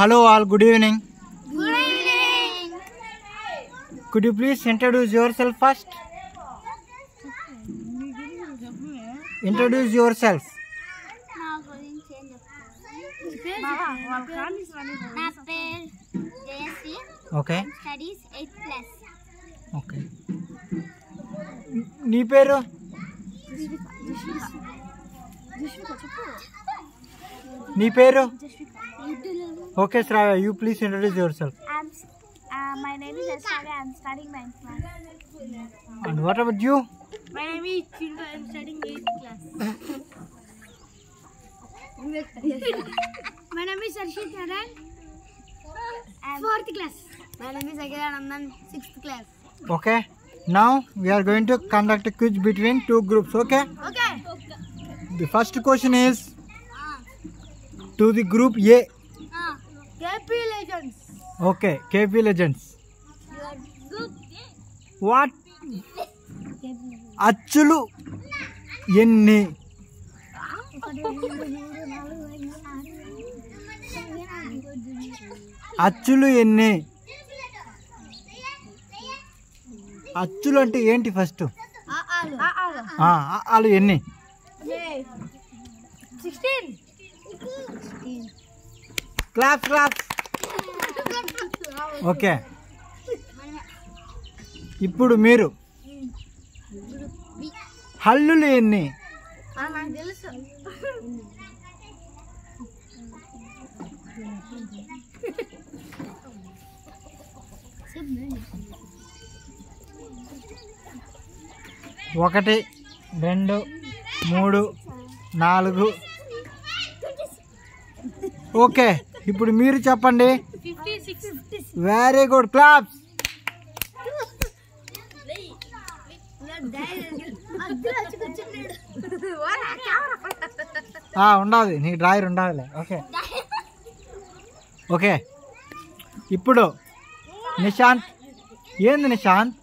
Hello all, good evening. Good evening. Could you please introduce yourself first? Introduce yourself. Okay. Studies 8th class. Okay. నీ పేరు? నీ పేరు? Okay, Shravya, you please introduce yourself. My name is Shravya. I'm studying 9th class. And what about you? My name is Chindu. I'm studying 8th class. My name is Arshit Haran. I'm 4th class. My name is Agira Nandan, 6th class. Okay. Now we are going to conduct a quiz between two groups. Okay. Okay. The first question is to the group A. KP Legends. Okay. KP Legends. Your group What? అచ్చులు ఎన్ని? అచ్చులు ఎన్ని? అచ్చులు అంటే ఏంటి first? అలు ఎన్ని? 16. Claps claps. Okay, ఇప్పుడు మీరు హల్లులు ఎన్ని? నాకు తెలుసు. ఒకటి, 2, 3, 4. ఓకే, ఇప్పుడు మీరు చెప్పండి. 56. Very good, claps. ఉండాలి, నీకు డ్రాయర్ ఉండాలి. ఓకే ఓకే, ఇప్పుడు నిశాంత్. ఏంది నిశాంత్?